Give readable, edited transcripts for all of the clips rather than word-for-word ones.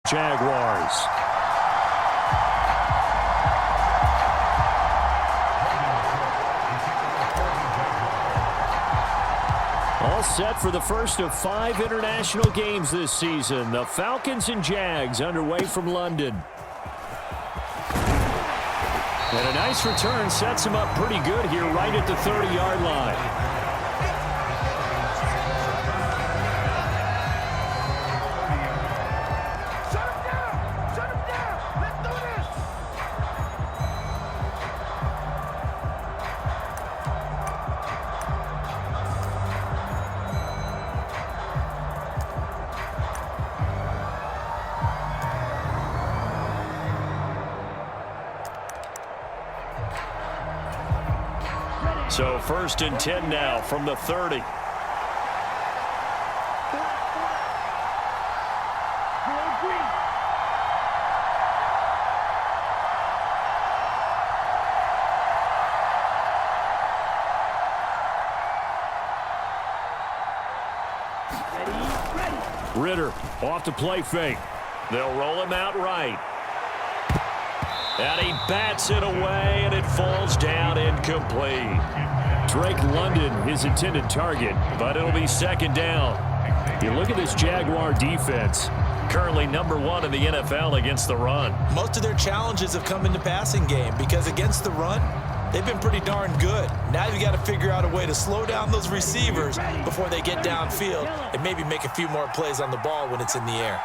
Jaguars. All set for the first of 5 international games this season. The Falcons and Jags underway from London. And a nice return sets him up pretty good here right at the 30-yard line. So 1st and 10 now from the 30. Ritter off the play fake. They'll roll him out right. And he bats it away, and it falls down incomplete. Drake London, his intended target, but it'll be 2nd down. You look at this Jaguar defense, currently #1 in the NFL against the run. Most of their challenges have come in the passing game because against the run, they've been pretty darn good. Now you've got to figure out a way to slow down those receivers before they get downfield and maybe make a few more plays on the ball when it's in the air.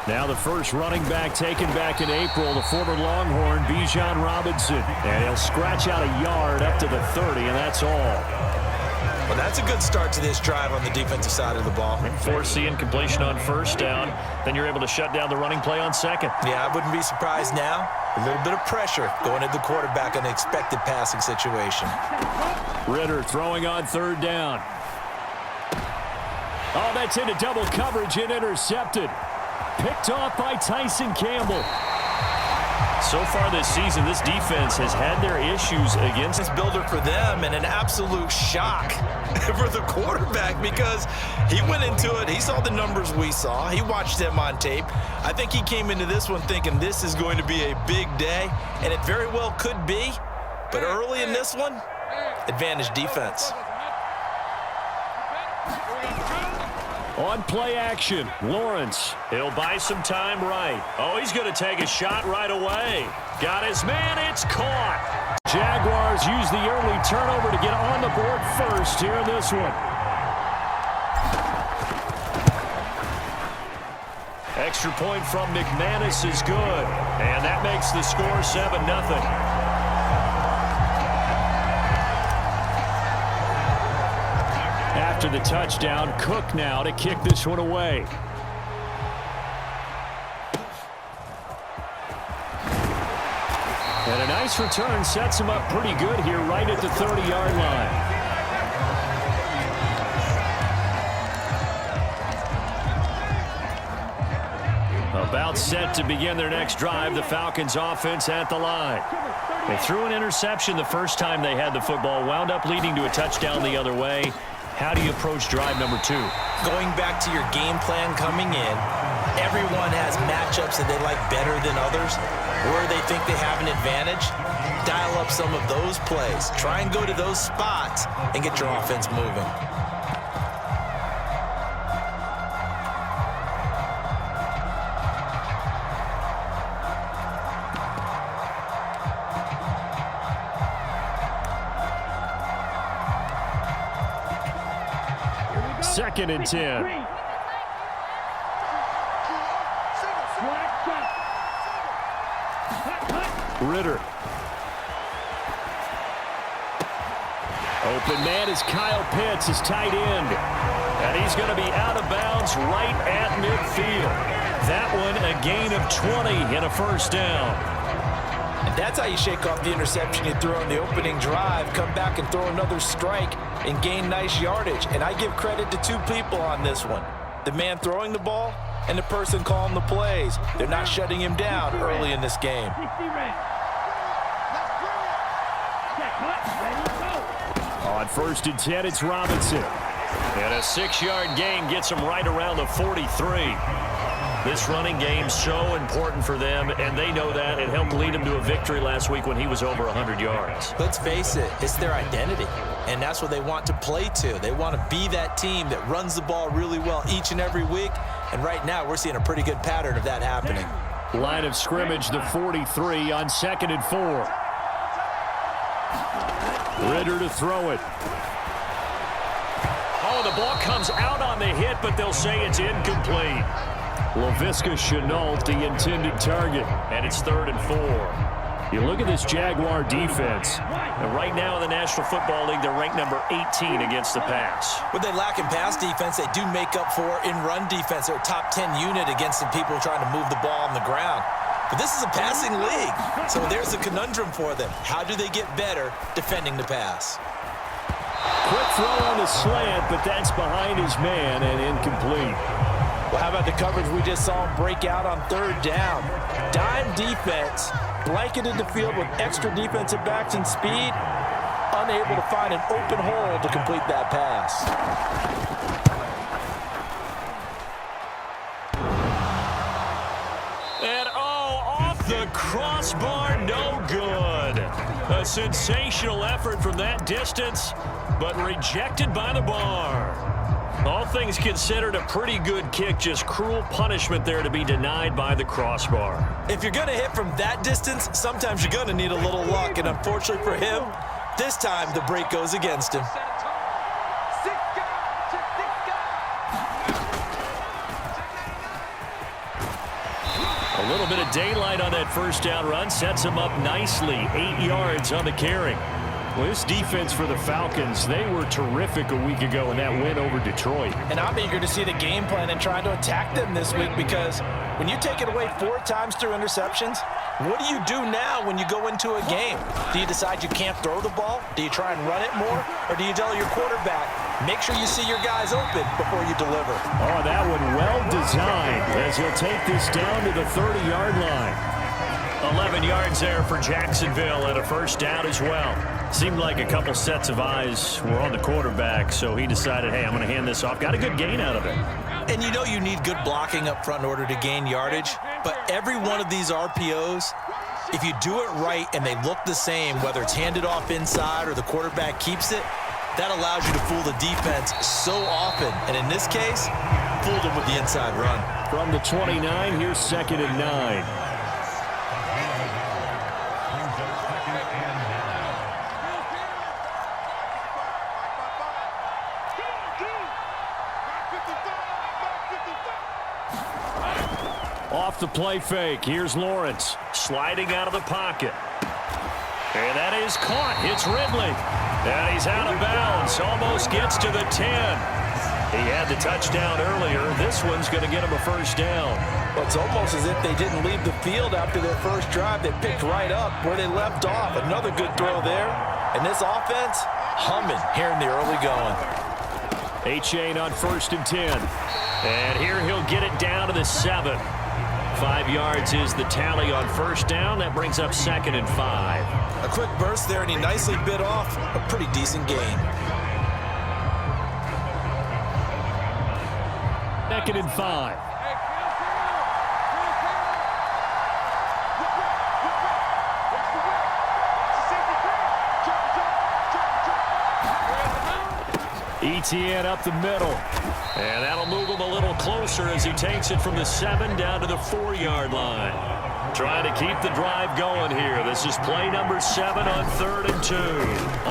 Now the first running back taken back in April, the former Longhorn, Bijan Robinson. And he'll scratch out a yard up to the 30, and that's all. Well, that's a good start to this drive on the defensive side of the ball. Force the incompletion on 1st down. Then you're able to shut down the running play on 2nd. Yeah, I wouldn't be surprised now. A little bit of pressure going at the quarterback in an expected passing situation. Ritter throwing on 3rd down. Oh, that's into double coverage and intercepted. Picked off by Tyson Campbell. So far this season, this defense has had their issues against this builder for them, and an absolute shock for the quarterback because he went into it. He saw the numbers we saw. He watched them on tape. I think he came into this one thinking this is going to be a big day, and it very well could be. But early in this one, advantage defense. On play action, Lawrence. He'll buy some time right. Oh, he's going to take a shot right away. Got his man. It's caught. Jaguars use the early turnover to get on the board first here in this one. Extra point from McManus is good. And that makes the score 7-0. After the touchdown, Cook now to kick this one away. And a nice return sets him up pretty good here right at the 30-yard line. About set to begin their next drive, the Falcons offense at the line. They threw an interception the first time they had the football, wound up leading to a touchdown the other way. How do you approach drive number 2? Going back to your game plan coming in, everyone has matchups that they like better than others, where they think they have an advantage. Dial up some of those plays. Try and go to those spots and get your offense moving. Second and 10. Ritter. Open man is Kyle Pitts, his tight end. And he's going to be out of bounds right at midfield. That one a gain of 20 and a 1st down. And that's how you shake off the interception you threw on the opening drive, come back and throw another strike and gain nice yardage. And I give credit to 2 people on this one. The man throwing the ball and the person calling the plays. They're not shutting him down early in this game. On 1st and 10, it's Robinson. And a 6-yard gain gets them right around the 43. This running game's so important for them, and they know that. It helped lead them to a victory last week when he was over 100 yards. Let's face it, it's their identity, and that's what they want to play to. They want to be that team that runs the ball really well each and every week, and right now we're seeing a pretty good pattern of that happening. Line of scrimmage, the 43 on 2nd and 4. Ritter to throw it. Oh, the ball comes out on the hit, but they'll say it's incomplete. Laviska Shenault, the intended target, and it's 3rd and 4. You look at this Jaguar defense, and right now in the National Football League, they're ranked number 18 against the pass. What they lack in pass defense, they do make up for in run defense. They're a top 10 unit against the people trying to move the ball on the ground. But this is a passing league, so there's a conundrum for them. How do they get better defending the pass? Quick throw on the slant, but that's behind his man and incomplete. Well, how about the coverage we just saw him break out on 3rd down? Dime defense, blanketed the field with extra defensive backs and speed, unable to find an open hole to complete that pass. And off the crossbar, no good. A sensational effort from that distance, but rejected by the bar. All things considered, a pretty good kick, just cruel punishment there to be denied by the crossbar. If you're going to hit from that distance, sometimes you're going to need a little luck, and unfortunately for him, this time the break goes against him. A little bit of daylight on that 1st down run sets him up nicely. 8 yards on the carry. Well, this defense for the Falcons, they were terrific a week ago in that win over Detroit. And I'm eager to see the game plan and trying to attack them this week, because when you take it away 4 times through interceptions, what do you do now when you go into a game? Do you decide you can't throw the ball? Do you try and run it more? Or do you tell your quarterback, make sure you see your guys open before you deliver? Oh, that one well designed as he'll take this down to the 30-yard line. 11 yards there for Jacksonville and a 1st down as well. Seemed like a couple sets of eyes were on the quarterback, so he decided, hey, I'm going to hand this off. Got a good gain out of it. And you know you need good blocking up front in order to gain yardage, but every one of these RPOs, if you do it right and they look the same, whether it's handed off inside or the quarterback keeps it, that allows you to fool the defense so often. And in this case, fooled them with the inside run. From the 29, here's 2nd and 9. Off the play fake. Here's Lawrence sliding out of the pocket. And that is caught. It's Ridley. And he's out of bounds. Almost gets to the 10. He had the touchdown earlier. This one's going to get him a 1st down. Well, it's almost as if they didn't leave the field after their first drive. They picked right up where they left off. Another good throw there. And this offense, humming here in the early going. A-Chain on 1st and 10. And here he'll get it down to the 7. 5 yards is the tally on 1st down. That brings up 2nd and 5. A quick burst there, and he nicely bit off a pretty decent gain. 2nd and 5. Etienne up the middle. And that'll move him a little closer as he takes it from the 7 down to the 4-yard line. Trying to keep the drive going here. This is play number 7 on 3rd and 2.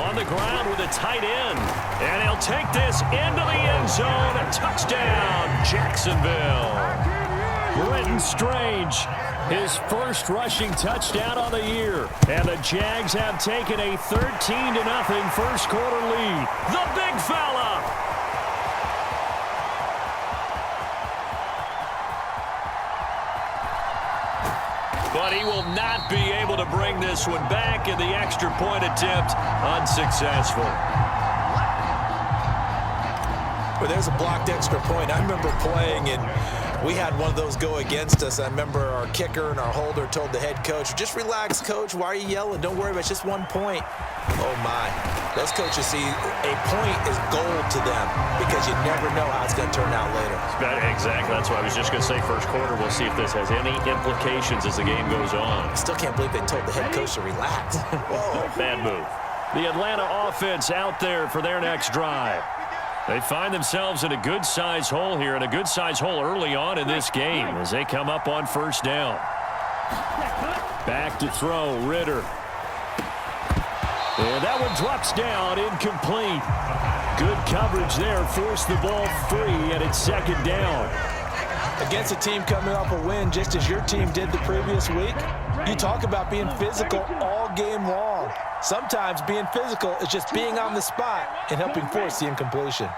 On the ground with a tight end. And he'll take this into the end zone. A touchdown, Jacksonville. Britton Strange, his 1st rushing touchdown on the year. And the Jags have taken a 13-0 1st quarter lead. The big fella. But he will not be able to bring this one back, and the extra point attempt unsuccessful. Well, there's a blocked extra point. I remember playing, and we had one of those go against us. I remember our kicker and our holder told the head coach, just relax, coach. Why are you yelling? Don't worry about it. It's just 1 point. Oh, my. Those coaches see a point is gold to them because you never know how it's going to turn out later. Exactly. That's what I was just going to say. First quarter, we'll see if this has any implications as the game goes on. I still can't believe they told the head coach to relax. Whoa. Bad move. The Atlanta offense out there for their next drive. They find themselves in a good-sized hole here, and a good-sized hole early on in this game as they come up on first down. Back to throw, Ritter. And that one drops down, incomplete. Good coverage there, forced the ball free, and it's second down. Against a team coming off a win just as your team did the previous week, you talk about being physical all game long. Sometimes being physical is just being on the spot and helping force the incompletion.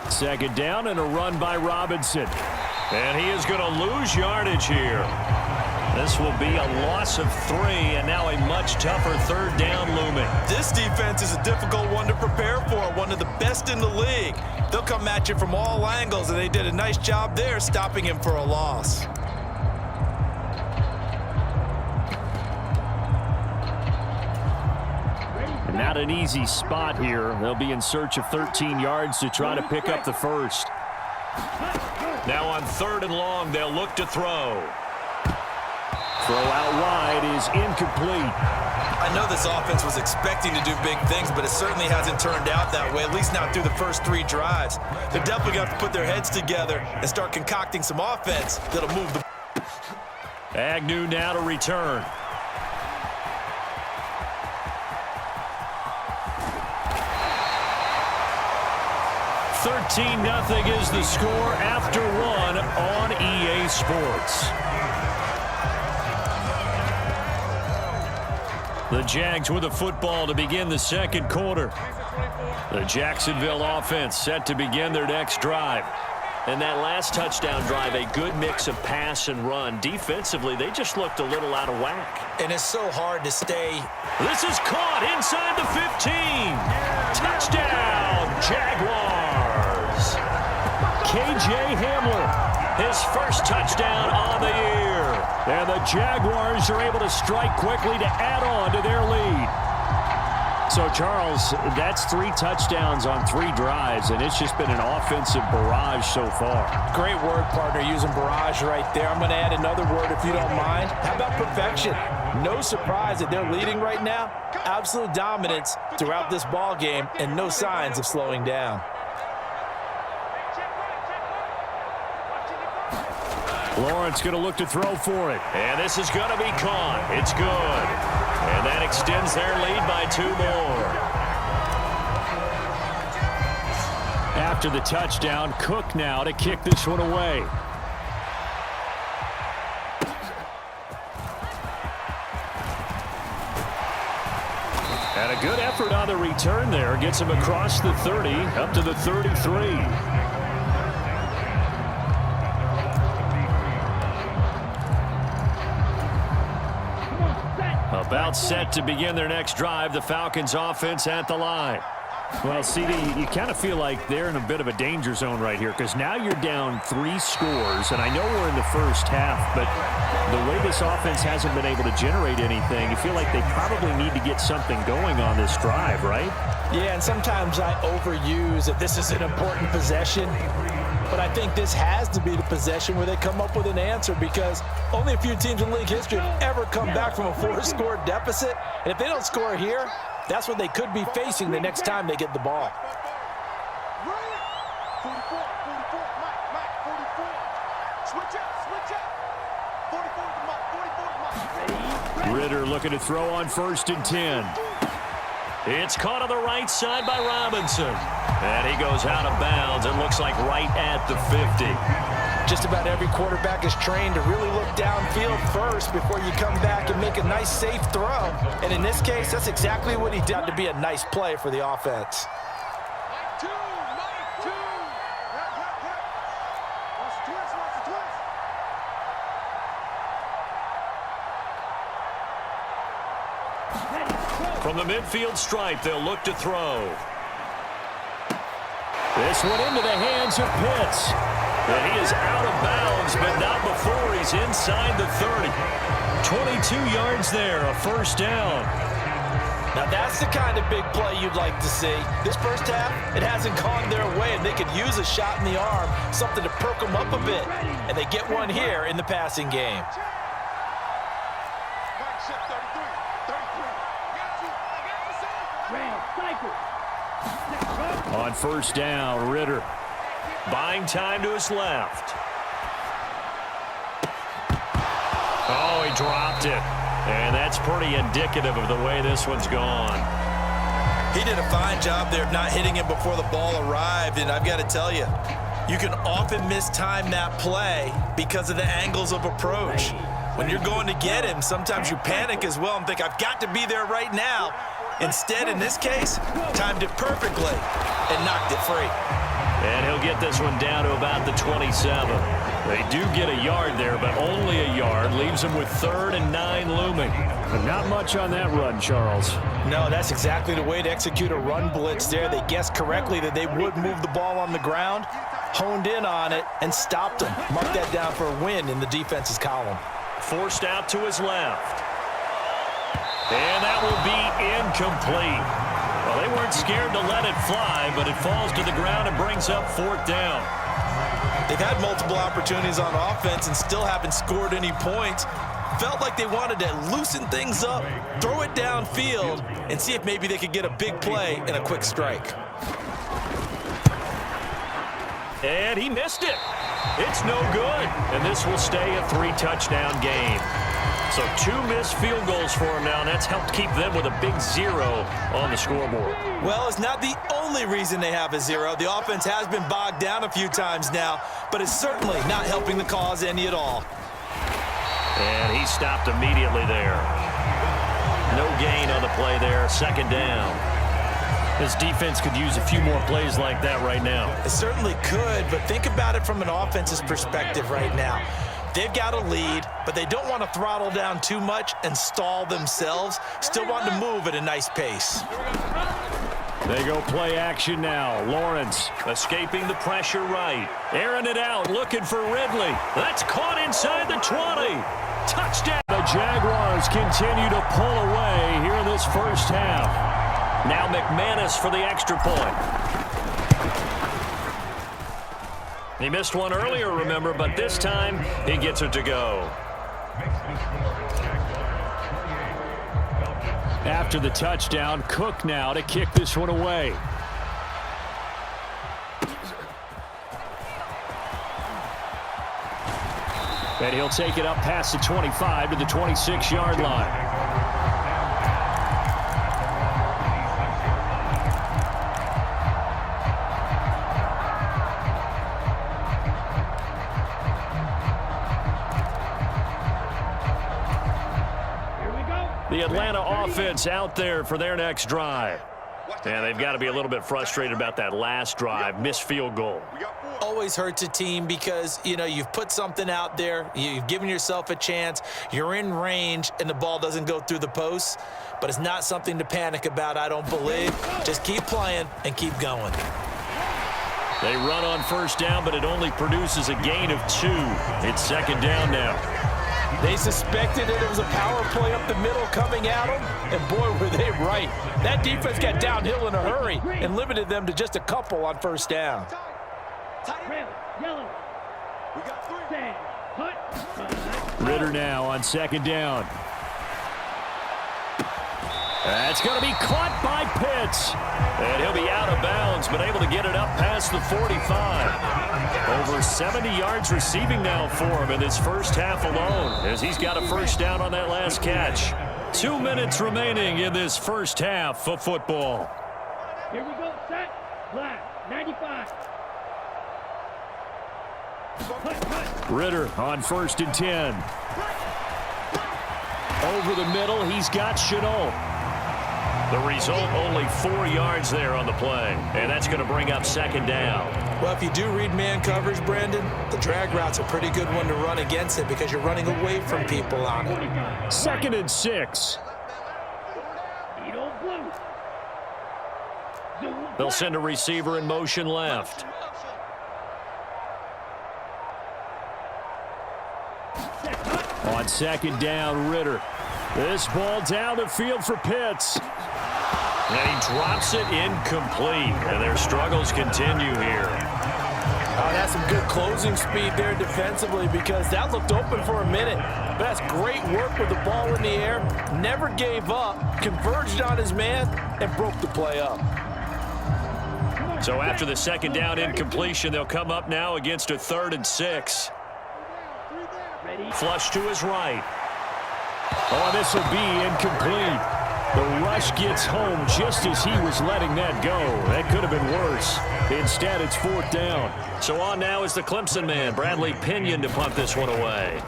Second down and a run by Robinson. And he is going to lose yardage here. This will be a loss of 3, and now a much tougher third down looming. This defense is a difficult one to prepare for, one of the best in the league. They'll come at you from all angles, and they did a nice job there stopping him for a loss. And not an easy spot here. They'll be in search of 13 yards to try to pick up the first. Now on 3rd and long, they'll look to throw. Throw out wide is incomplete. I know this offense was expecting to do big things, but it certainly hasn't turned out that way, at least not through the first 3 drives. They're definitely going to have to put their heads together and start concocting some offense that'll move the... Agnew now to return. $13-0 is the score after 1 on EA Sports. The Jags with the football to begin the second quarter. The Jacksonville offense set to begin their next drive. And that last touchdown drive, a good mix of pass and run. Defensively, they just looked a little out of whack. And it's so hard to stay. This is caught inside the 15. Touchdown, Jaguars. KJ Hamler, his first touchdown on the year. And the Jaguars are able to strike quickly to add on to their lead. So, Charles, that's 3 touchdowns on 3 drives, and it's just been an offensive barrage so far. Great word, partner, using barrage right there. I'm going to add another word if you don't mind. How about perfection? No surprise that they're leading right now. Absolute dominance throughout this ball game and no signs of slowing down. Lawrence going to look to throw for it. And this is going to be caught. It's good. And that extends their lead by 2 more. After the touchdown, Cook now to kick this one away. And a good effort on the return there. Gets him across the 30, up to the 33. About set to begin their next drive, the Falcons offense at the line. Well, CD, you kind of feel like they're in a bit of a danger zone right here because now you're down 3 scores, and I know we're in the first half, but the way this offense hasn't been able to generate anything, you feel like they probably need to get something going on this drive, right? Yeah, and sometimes I overuse that this is an important possession. But I think this has to be the possession where they come up with an answer because only a few teams in league history have ever come back from a 4-score deficit. And if they don't score here, that's what they could be facing the next time they get the ball. Ritter looking to throw on 1st and 10. It's caught on the right side by Robinson. And he goes out of bounds. It looks like right at the 50. Just about every quarterback is trained to really look downfield first before you come back and make a nice, safe throw. And in this case, that's exactly what he did to be a nice play for the offense. From the midfield stripe, they'll look to throw. This one into the hands of Pitts. And he is out of bounds, but not before he's inside the 30. 22 yards there, a first down. Now that's the kind of big play you'd like to see. This first half, it hasn't gone their way, and they could use a shot in the arm, something to perk them up a bit. And they get one here in the passing game. On first down, Ritter. Buying time to his left. Oh, he dropped it. And that's pretty indicative of the way this one's gone. He did a fine job there of not hitting him before the ball arrived, and I've got to tell you, you can often mistime that play because of the angles of approach. When you're going to get him, sometimes you panic as well and think, I've got to be there right now. Instead, in this case, timed it perfectly and knocked it free. And he'll get this one down to about the 27. They do get a yard there, but only a yard. Leaves them with 3rd and 9 looming. But not much on that run, Charles. No, that's exactly the way to execute a run blitz there. They guessed correctly that they would move the ball on the ground, honed in on it, and stopped them. Mark that down for a win in the defense's column. Forced out to his left. And that will be incomplete. Well, they weren't scared to let it fly, but it falls to the ground and brings up 4th down. They've had multiple opportunities on offense and still haven't scored any points. Felt like they wanted to loosen things up, throw it downfield, and see if maybe they could get a big play and a quick strike. And he missed it. It's no good. And this will stay a 3-touchdown game. So 2 missed field goals for him now, and that's helped keep them with a big 0 on the scoreboard. Well, it's not the only reason they have a 0. The offense has been bogged down a few times now, but it's certainly not helping the cause any at all. And he stopped immediately there. No gain on the play there, 2nd down. This defense could use a few more plays like that right now. It certainly could, but think about it from an offense's perspective right now. They've got a lead, but they don't want to throttle down too much and stall themselves. Still want to move at a nice pace. They go play action now. Lawrence escaping the pressure right. Airing it out, looking for Ridley. That's caught inside the 20. Touchdown. The Jaguars continue to pull away here in this first half. Now McManus for the extra point. He missed one earlier, remember, but this time he gets it to go. After the touchdown, Cook now to kick this one away. And he'll take it up past the 25 to the 26-yard line. The Atlanta offense out there for their next drive. And they've got to be a little bit frustrated about that last drive, missed field goal. Always hurts a team because, you know, you've put something out there, you've given yourself a chance, you're in range, and the ball doesn't go through the posts. But it's not something to panic about, I don't believe. Just keep playing and keep going. They run on first down, but it only produces a gain of 2. It's 2nd down now. They suspected it was a power play up the middle coming at them, and boy, were they right. That defense got downhill in a hurry and limited them to just a couple on first down. Ritter now on 2nd down. That's going to be caught by Pitts. And he'll be out of bounds, but able to get it up past the 45. Over 70 yards receiving now for him in this first half alone, as he's got a first down on that last catch. 2 minutes remaining in this first half of football. Here we go, set, black, 95. Ritter on 1st and 10. Over the middle, he's got Chenault. The result, only 4 yards there on the play. And that's going to bring up 2nd down. Well, if you do read man coverage, Brandon, the drag route's a pretty good one to run against it because you're running away from people on it. 2nd and 6. You don't They'll send a receiver in motion left. On second down, Ritter. This ball down the field for Pitts. And he drops it incomplete. And their struggles continue here. Oh, that's some good closing speed there defensively because that looked open for a minute. But that's great work with the ball in the air. Never gave up, converged on his man, and broke the play up. So after the second down incompletion, they'll come up now against a 3rd and 6. Flush to his right. Oh, this will be incomplete. The rush gets home just as he was letting that go. That could have been worse. Instead, it's 4th down. So on now is the Clemson man, Bradley Pinion, to punt this one away.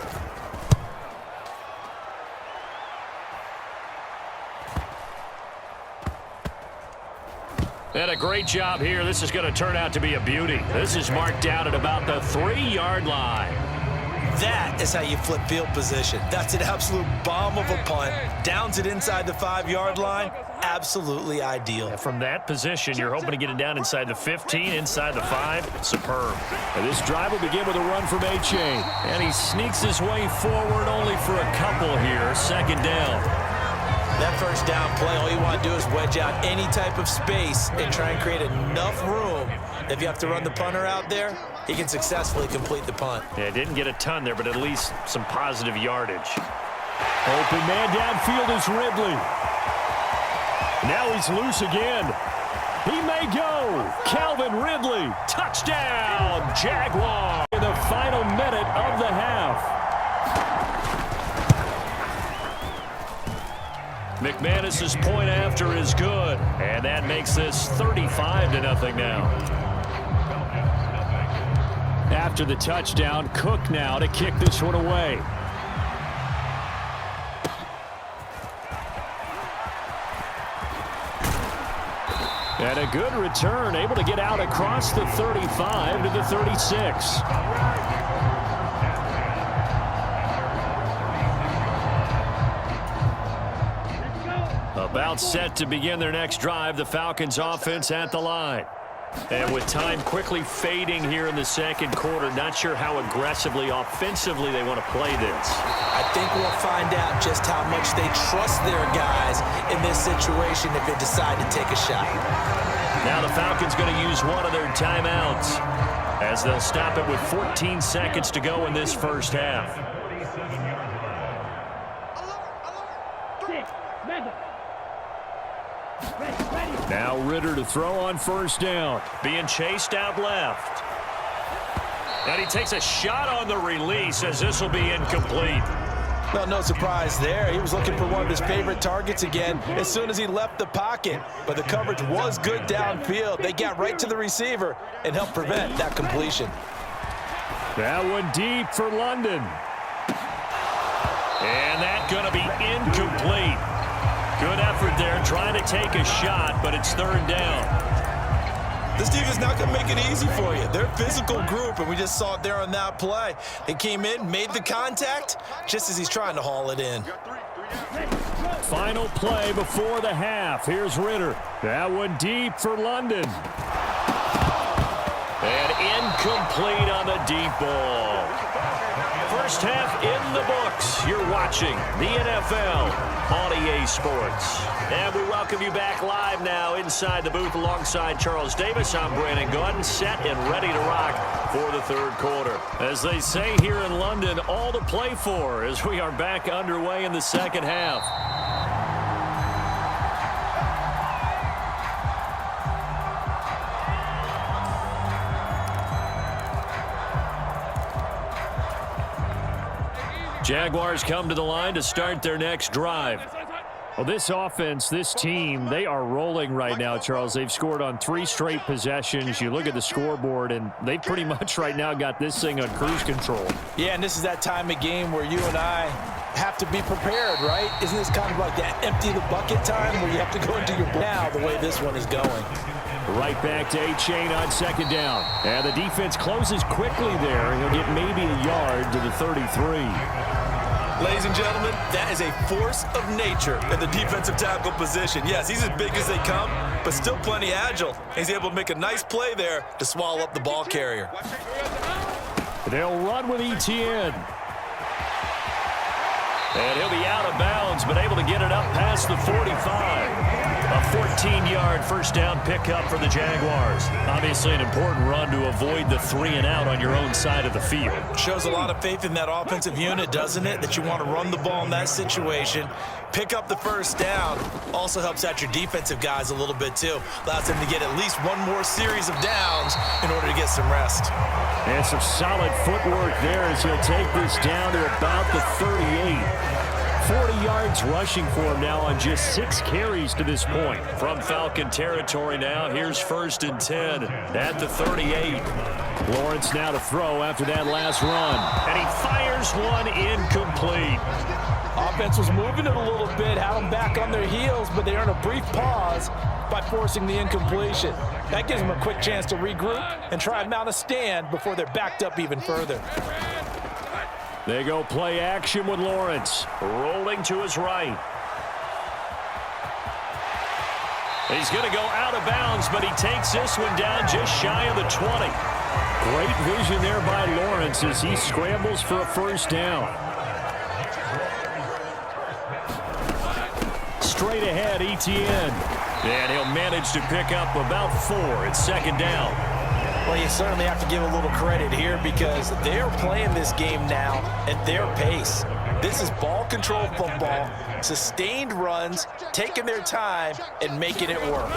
And a great job here. This is going to turn out to be a beauty. This is marked out at about the 3-yard line. That is how you flip field position. That's an absolute bomb of a punt. Downs it inside the 5-yard line. Absolutely ideal. From that position, you're hoping to get it down inside the 15, inside the 5. Superb. And this drive will begin with a run from A-Chain. And he sneaks his way forward only for a couple here. 2nd down. That first down play, all you want to do is wedge out any type of space and try and create enough room. If you have to run the punter out there, he can successfully complete the punt. Yeah, didn't get a ton there, but at least some positive yardage. Open man downfield is Ridley. Now he's loose again. He may go. Calvin Ridley. Touchdown, Jaguars. In the final minute of the half. McManus's point after is good, and that makes this 35-0 now. After the touchdown, Cook now to kick this one away. And a good return, able to get out across the 35 to the 36. About set to begin their next drive, the Falcons offense at the line. And with time quickly fading here in the second quarter, not sure how aggressively, offensively they want to play this. I think we'll find out just how much they trust their guys in this situation if they decide to take a shot. Now the Falcons going to use one of their timeouts as they'll stop it with 14 seconds to go in this first half. Now Ritter to throw on first down. Being chased out left. And he takes a shot on the release as this will be incomplete. Well, no surprise there. He was looking for one of his favorite targets again as soon as he left the pocket. But the coverage was good downfield. They got right to the receiver and helped prevent that completion. That one deep for London. And that going to be incomplete. Good effort there, trying to take a shot, but it's 3rd down. This defense is not going to make it easy for you. They're a physical group, and we just saw it there on that play. They came in, made the contact, just as he's trying to haul it in. Final play before the half. Here's Ritter. That one deep for London. And incomplete on the deep ball. First half in the books. You're watching the NFL on EA Sports. And we welcome you back live now inside the booth alongside Charles Davis. I'm Brandon Gordon, set and ready to rock for the 3rd quarter. As they say here in London, all to play for as we are back underway in the second half. Jaguars come to the line to start their next drive. Well, this offense, this team, they are rolling right now, Charles. They've scored on 3 straight possessions. You look at the scoreboard, and they pretty much right now got this thing on cruise control. Yeah, and this is that time of game where you and I have to be prepared, right? Isn't this kind of like that empty the bucket time where you have to go into your now the way this one is going? Right back to A-Chain on 2nd down. And the defense closes quickly there. He'll get maybe a yard to the 33. Ladies and gentlemen, that is a force of nature in the defensive tackle position. Yes, he's as big as they come, but still plenty agile. He's able to make a nice play there to swallow up the ball carrier. They'll run with ETN. And he'll be out of bounds, but able to get it up past the 45. A 14-yard first down pickup for the Jaguars. Obviously an important run to avoid the 3-and-out on your own side of the field. Shows a lot of faith in that offensive unit, doesn't it? That you want to run the ball in that situation. Pick up the first down. Also helps out your defensive guys a little bit, too. Allows them to get at least one more series of downs in order to get some rest. And some solid footwork there as he'll take this down to about the 38. 40 yards rushing for him now on just 6 carries to this point. From Falcon territory now, here's 1st and 10 at the 38. Lawrence now to throw after that last run. And he fires one incomplete. Offense was moving it a little bit, had them back on their heels, but they earned a brief pause by forcing the incompletion. That gives them a quick chance to regroup and try and mount a stand before they're backed up even further. They go play action with Lawrence. Rolling to his right. He's going to go out of bounds, but he takes this one down just shy of the 20. Great vision there by Lawrence as he scrambles for a first down. Straight ahead, ETN. And he'll manage to pick up about 4 at 2nd down. Well, you certainly have to give a little credit here because they're playing this game now at their pace. This is ball control football, sustained runs, taking their time, and making it work.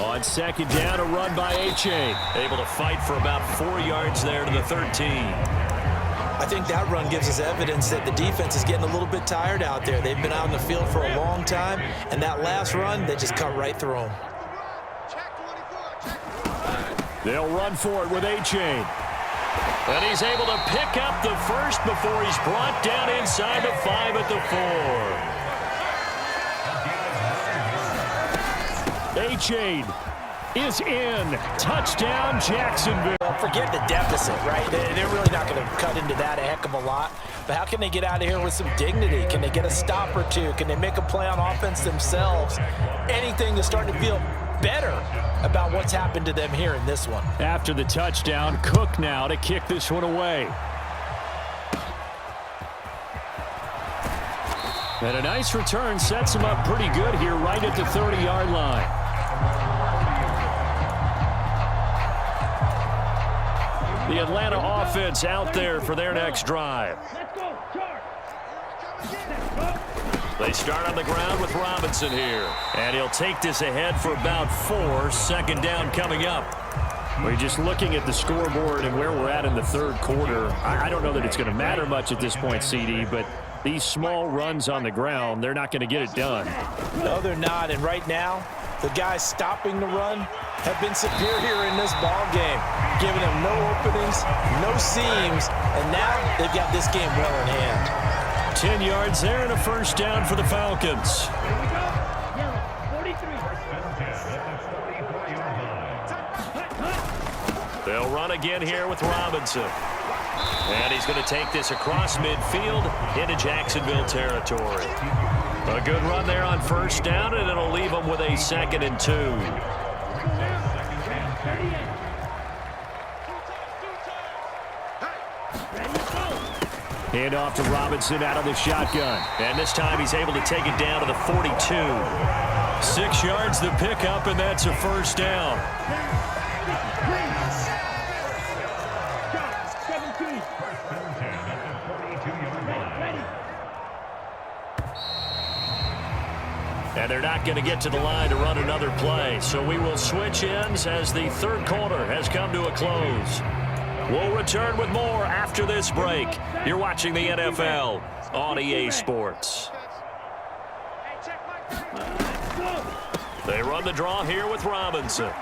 On 2nd down, a run by A-Chain. Able to fight for about 4 yards there to the 13. I think that run gives us evidence that the defense is getting a little bit tired out there. They've been out in the field for a long time, and that last run, they just cut right through them. They'll run for it with A-Chain. And he's able to pick up the first before he's brought down inside the 5 at the 4. A-Chain is in. Touchdown, Jacksonville. Forget the deficit, right? They're really not going to cut into that a heck of a lot. But how can they get out of here with some dignity? Can they get a stop or two? Can they make a play on offense themselves? Anything to start to feel better about what's happened to them here in this one. After the touchdown, Cook now to kick this one away. And a nice return sets him up pretty good here right at the 30-yard line. The Atlanta offense out there for their next drive. Let's go, charge. They start on the ground with Robinson here. And he'll take this ahead for about 4. 2nd down coming up. We're just looking at the scoreboard and where we're at in the 3rd quarter. I don't know that it's going to matter much at this point, CD, but these small runs on the ground, they're not going to get it done. No, they're not. And right now, the guys stopping the run have been superior in this ball game, giving them no openings, no seams, and now they've got this game well in hand. 10 yards there and a first down for the Falcons. They'll run again here with Robinson. And he's going to take this across midfield into Jacksonville territory. A good run there on first down, and it'll leave them with a 2nd and 2. Hand off to Robinson out of the shotgun. And this time he's able to take it down to the 42. 6 yards the pickup, and that's a first down. And they're not going to get to the line to run another play. So we will switch ends as the 3rd quarter has come to a close. We'll return with more after this break. You're watching the NFL on EA Sports. They run the draw here with Robinson.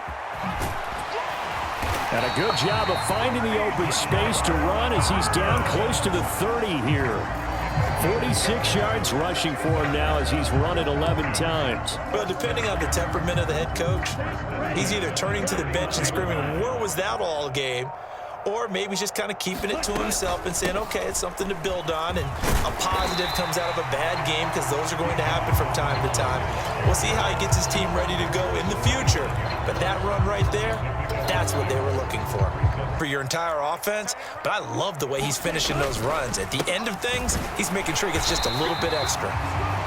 And a good job of finding the open space to run as he's down close to the 30 here. 46 yards rushing for him now as he's run it 11 times. Well, depending on the temperament of the head coach, he's either turning to the bench and screaming, "Where was that all game?" or maybe he's just kind of keeping it to himself and saying, okay, it's something to build on, and a positive comes out of a bad game, because those are going to happen from time to time. We'll see how he gets his team ready to go in the future. But that run right there, that's what they were looking for your entire offense. But I love the way he's finishing those runs. At the end of things, he's making sure he gets just a little bit extra.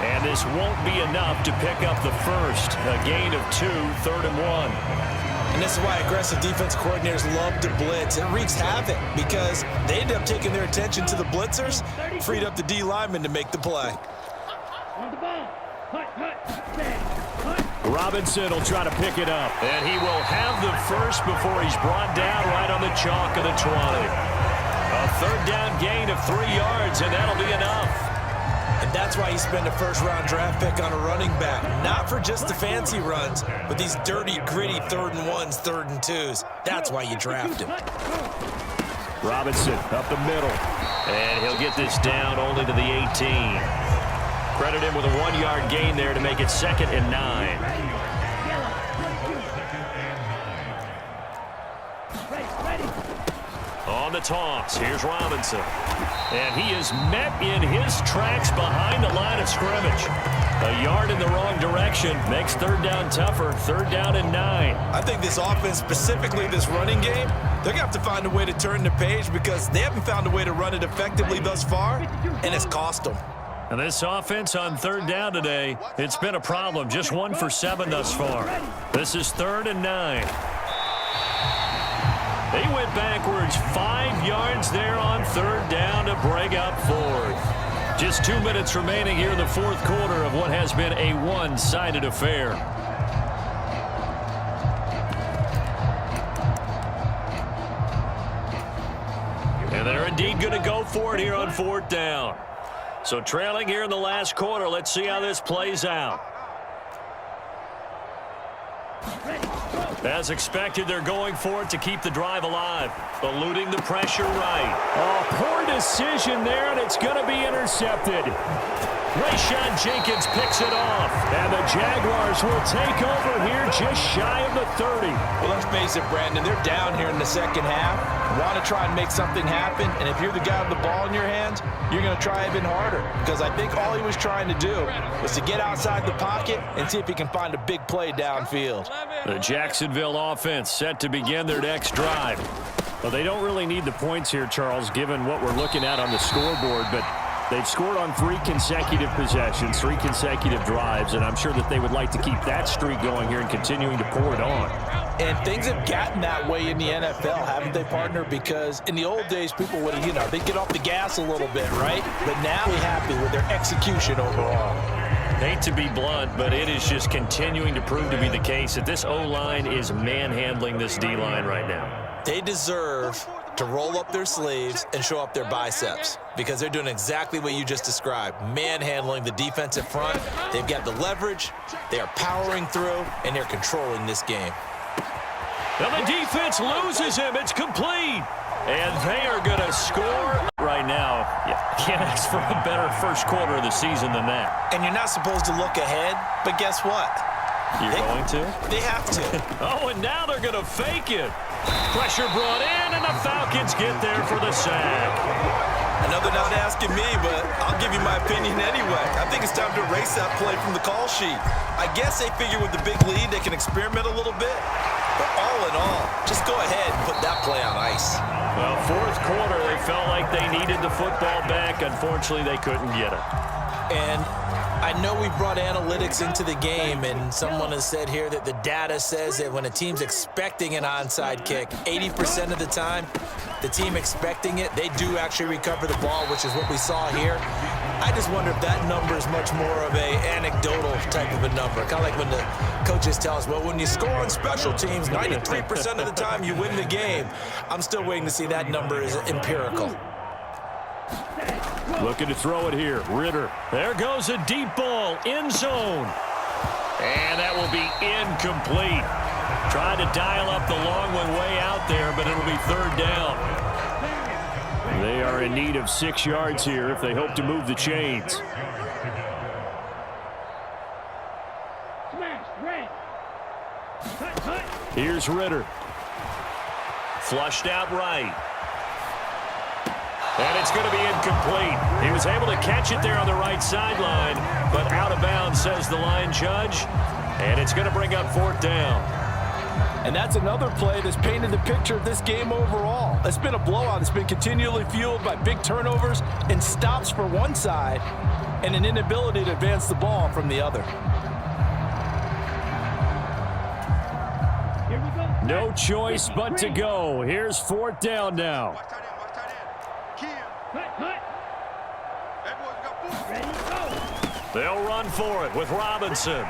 And this won't be enough to pick up the first. A gain of 2, 3rd and 1. And this is why aggressive defense coordinators love to blitz. It wreaks havoc because they end up taking their attention to the blitzers, freed up the D lineman to make the play. On the ball. Hut. Robinson will try to pick it up. And he will have the first before he's brought down right on the chalk of the 20. A 3rd down gain of 3 yards, and that'll be enough. And that's why you spend a first-round draft pick on a running back. Not for just the fancy runs, but these dirty, gritty 3rd and 1s, 3rd and 2s. That's why you draft him. Robinson up the middle. And he'll get this down only to the 18. Credit him with a 1-yard gain there to make it 2nd and 9. On the toss, here's Robinson. And he is met in his tracks behind the line of scrimmage. A yard in the wrong direction makes 3rd down tougher. 3rd down and 9. I think this offense, specifically this running game, they're going to have to find a way to turn the page because they haven't found a way to run it effectively thus far, and it's cost them. And this offense on 3rd down today, it's been a problem. Just 1 for 7 thus far. This is 3rd and 9. They went backwards 5 yards there on 3rd down to bring up 4th. Just 2 minutes remaining here in the 4th quarter of what has been a one-sided affair. And they're indeed going to go for it here on 4th down. So trailing here in the last quarter, let's see how this plays out. As expected, they're going for it to keep the drive alive. Eluding the pressure right. Oh, poor decision there, and it's going to be intercepted. Rayshon Jenkins picks it off, and the Jaguars will take over here just shy of the 30. Well, let's face it, Brandon, they're down here in the second half. Want to try and make something happen, and if you're the guy with the ball in your hands, you're going to try even harder, because I think all he was trying to do was to get outside the pocket and see if he can find a big play downfield. The Jacksonville offense set to begin their next drive. Well, they don't really need the points here, Charles, given what we're looking at on the scoreboard, but they've scored on 3 consecutive possessions, 3 consecutive drives, and I'm sure that they would like to keep that streak going here and continuing to pour it on. And things have gotten that way in the NFL, haven't they, partner? Because in the old days, people would, they'd get off the gas a little bit, right? But now we're happy with their execution overall. Hate to be blunt, but it is just continuing to prove to be the case that this O-line is manhandling this D-line right now. They deserve to roll up their sleeves and show up their biceps because they're doing exactly what you just described, manhandling the defensive front. They've got the leverage, they are powering through, and they're controlling this game. Now the defense loses him. It's complete. And they are going to score right now. You can't ask for a better first quarter of the season than that. And you're not supposed to look ahead, but guess what? You're going to? They have to. Oh, and now they're going to fake it. Pressure brought in, and the Falcons get there for the sack. I know they're not asking me, but I'll give you my opinion anyway. I think it's time to erase that play from the call sheet. I guess they figure with the big lead they can experiment a little bit. But all in all, just go ahead and put that play on ice. Well, 4th quarter, they felt like they needed the football back. Unfortunately, they couldn't get it. And I know we brought analytics into the game, and someone has said here that the data says that when a team's expecting an onside kick, 80% of the time, the team expecting it, they do actually recover the ball, which is what we saw here. I just wonder if that number is much more of a anecdotal type of a number. Kind of like when the coaches tell us, well, when you score on special teams, 93% of the time you win the game. I'm still waiting to see that number is empirical. Looking to throw it here. Ritter. There goes a deep ball. End zone. And that will be incomplete. Trying to dial up the long one way out there, but it'll be 3rd down. They are in need of 6 yards here if they hope to move the chains. Here's Ritter. Flushed out right. And it's going to be incomplete. He was able to catch it there on the right sideline, but out of bounds, says the line judge. And it's going to bring up 4th down. And that's another play that's painted the picture of this game overall. It's been a blowout. It's been continually fueled by big turnovers and stops for one side and an inability to advance the ball from the other. Here we go. No choice but to go. Here's 4th down now. Cut. Ready, go. They'll run for it with Robinson.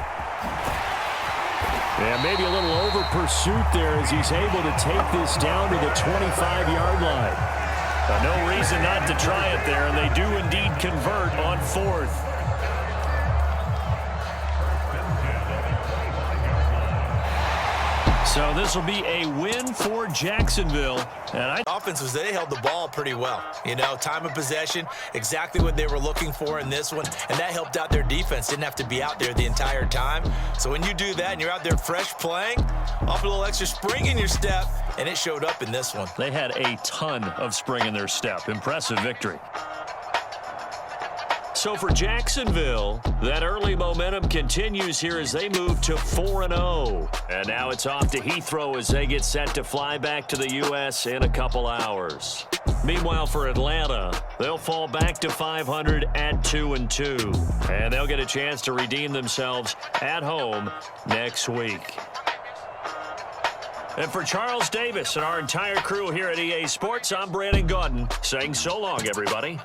Yeah, maybe a little over pursuit there as he's able to take this down to the 25-yard line. No reason not to try it there, and they do indeed convert on 4th. So this will be a win for Jacksonville. And Offense was they held the ball pretty well. You know, time of possession, exactly what they were looking for in this one, and that helped out their defense. Didn't have to be out there the entire time. So when you do that and you're out there fresh playing, off a little extra spring in your step, and it showed up in this one. They had a ton of spring in their step. Impressive victory. So for Jacksonville, that early momentum continues here as they move to 4-0. And now it's off to Heathrow as they get set to fly back to the U.S. in a couple hours. Meanwhile, for Atlanta, they'll fall back to 500 at 2-2. And they'll get a chance to redeem themselves at home next week. And for Charles Davis and our entire crew here at EA Sports, I'm Brandon Gaudin saying so long, everybody.